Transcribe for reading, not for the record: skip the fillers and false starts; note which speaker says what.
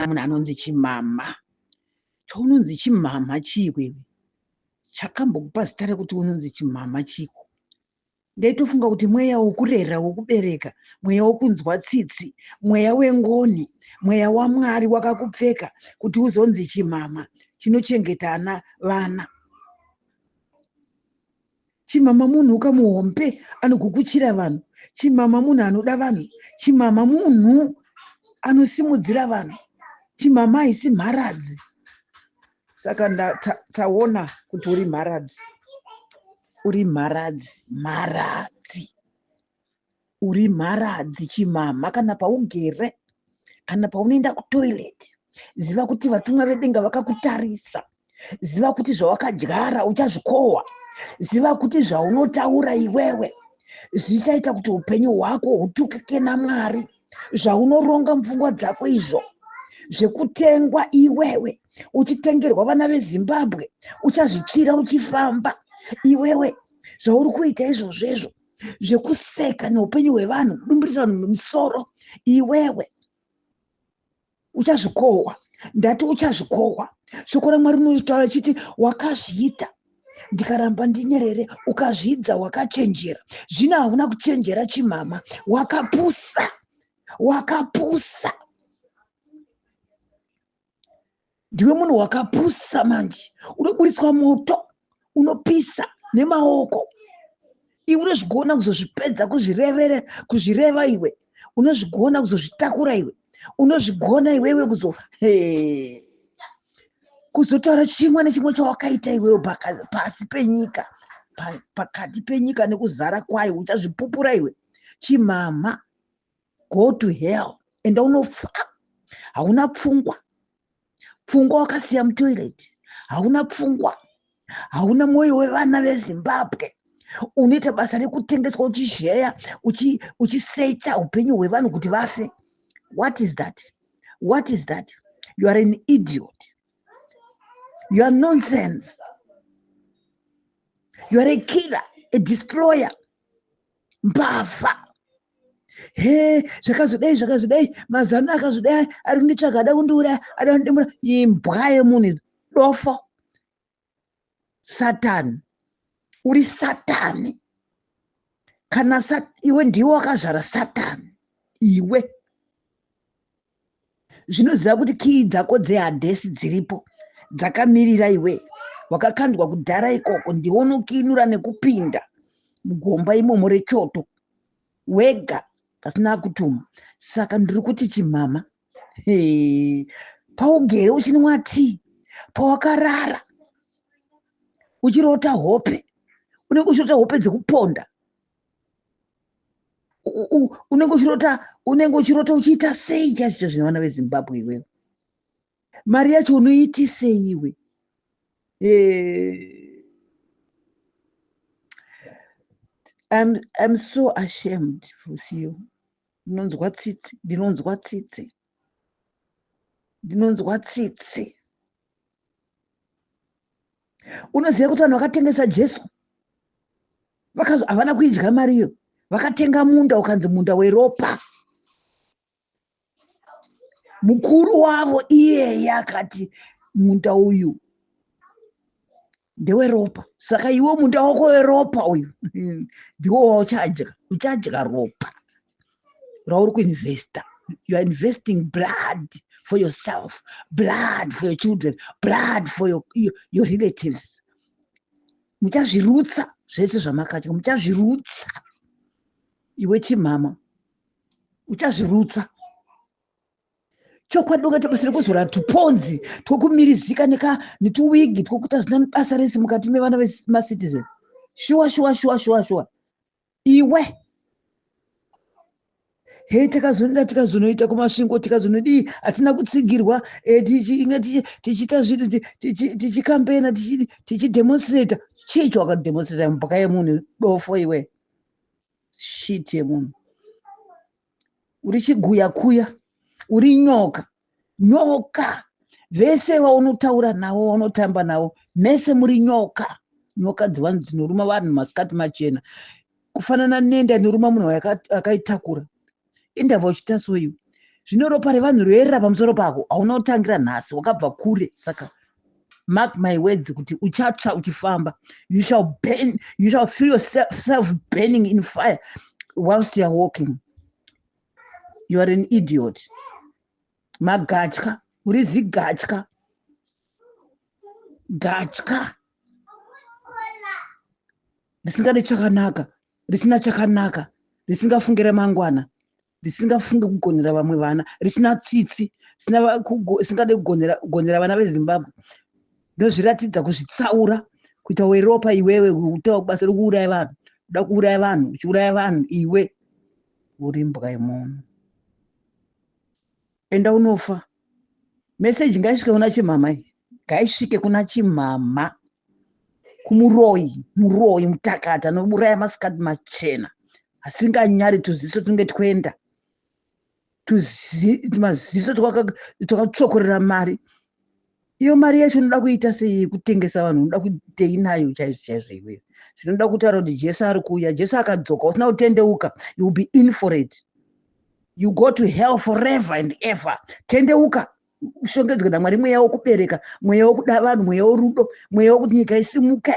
Speaker 1: munhu anonzi chimama. Chounonzi chimama chiiwewe, chakambokupa zita rekuti unonzi chimama chiko. Ndaitofunga kuti mweya wokurera, wokubereka, mweya wokunzwa tsitsi, mweya wengoni, mweya waMwari wakakupfeka kuti uzonzi chimama chinochengeta vana. Chimama munhu ukamuhombe anogukuchira vanhu. Chimama munhu anoda vanhu. Chimama munhu anosimudzira vanhu. Chimama haisi mharadzi. Saka taona kuti uri mharadzi. Uri mharadzi. Mharadzi. Uri mharadzi chimama. Kana paugere, kana paunoenda kutoilet, ziva kuti vatumwa vedenga vakakutarisa. Ziva kuti zvawakadyara uchazvikohwa. Ziva kuti zvaunotaura iwewe zvichaita kuti upenyu hwako hutukike naMwari. Zvaunoronga mupfungwa dzako izvo zvekutengwa iwewe, uchitengerwa vana veZimbabwe, uchazvitsvira uchifamba iwewe. Zvauri kuita izvozvo zvekuseka neupenyu hwevanhu, kudumburisa vanhu mumusoro, iwewe uchazvikohwa. Ndati uchazvikohwa. Shoko raMwari rinotaura chiti wakazviita. Ndikaramba ndinyerere, ukazvidza wakachenjera. Zvino hauna kuchenjera chimama, wakapusa. Wakapusa. Ndiwe munhu wakapusa manje. Unoburiswa moto, unopisa nemaoko. Iwe unozvigona kuzozvipedza kuzvireva iwe. Unozvigona kuzozvitakura iwe. Unozvigona iwewe kuzotaura chimwe nechimwe chawakaita iwewe pasi penyika, pakati penyika nekuzara kwayo, uchazvipupura iwe. Chimama, go to hell. Enda unofa. Hauna pfungwa. Pfungwa wakasiya mutoilet. Hauna pfungwa. Hauna mwoyo wevana veZimbabwe. Unoita basa rekutengeswa uchizheya, uchisecha upenyu hwevanhu kuti vafe. What is that? What is that? You are an idiot. You are nonsense. You are a killer, a destroyer. Mbavha. Zvakazodai, mazana akazodai, ari kunditsvaga, ada kundiuraya, ada kundimura. Imbwa yemunhu, dofo. Satani. Uri Satani. Kana iwe ndiwe wakazvara Satani. Iwe. Zvinoziva kuti kii dzako dzehadhesi dziripo. Dzakamirira iwe. Wakakandwa kudhara ikoko, ndiwe unokinura nekupinda mugomba imomo rechoto. Wega. Pasina kutuma. Saka ndiri kuti chimama. Paugere uchinwa tii. Pawakarara. Uchirota hope. Unenge uchirota hope dzekuponda. Unenge uchirota uchiita sei chazvo zvine vana veZimbabwe iwewe. Mari yacho unoiti sei iwe. I'm so ashamed with you. Ndinonzwa tsitsi. Unoziva kuti vanhu vakatengesa Jesu havana kuidya mariyo. Vakatenga munda ukanzi munda weropa. Mukuru wavo iyeye akati munda uyu ndeweropa. Saka iwe munda wako weropa uyu ndiwo wauchadya. Uchadya ropa rauri kuinvesta. You are investing blood for yourself, blood for your children, blood for your relatives. Muchazvirutsa zvese zvamakadya. Muchazvirutsa. Iwe chimama. Uchazvirutsa. Chokwadi ungatobasira kuzora tuponzi twokumirizika netuwigi twokuti hazvina basa rese mukati mevana vemacitizen. Shuwa. Iwe. Tikazonoita kumasvingo, tikazonodi hatina kutsigirwa, tichiita zvinhu, tichikampena, tichidemonstrata. Chii chawakademonstrata mumbuka yemunhu dofo iwe. Shit yemunhu. Uri chiguyakuya. Uri nyoka. Vese vaunotaura navo, vaunotamba navo, mese muri nyoka. Nyoka dzivanhu dzinoruma vanhu masikati machena. Kufanana nenda inoruma munhu akaitakura. Indabva uchita soyu. zvino ropa revanhu roerera pamusoro pako hauna kutangira nhasi wakabva kure. Saka mark my words kuti uchatsva uchifamba. You shall burn, you shall feel yourself burning in fire whilst you are walking. You are an idiot. Magatya, urizi gatya. Gatya. Risingade chakanaka, risina chakanaka, risingafungira mangwana, risingafunge kugonera vamwe vana, risina tsitsi, risingade kugonera vana veZimbabwe. Ndozviratidza kuzvitsaura kuita weropa iwewe kutaura basa rokuuraya vanhu, kuda kuuraya vanhu, uchiuraya vanhu iwe uri mbwa yemunhu. Enda unofa. Message ngaisvike kuna Chimama iyi. Ngaisvike kuna Chimama. Kumuroyi, muroyi mutakata anouraya masikati machena. Asinganyari tuziso tunge twenda. Tumaziso twakatsvokorera mari. Iyo mari yacho unoda kuita sei kutengesa vanhu, unoda kuitei nayo chaizvo iwewe. Zvinoda kutaura kuti Jesu ari kuuya, Jesu akadzoka, usina kutendeuka, you will be in for it. You go to hell forever and ever. Tendeuka. Ushongedzwe naMwari, mweya wokubereka, mweya wokuda vanhu, mweya worudo, mweya wokuti nyika isimuke.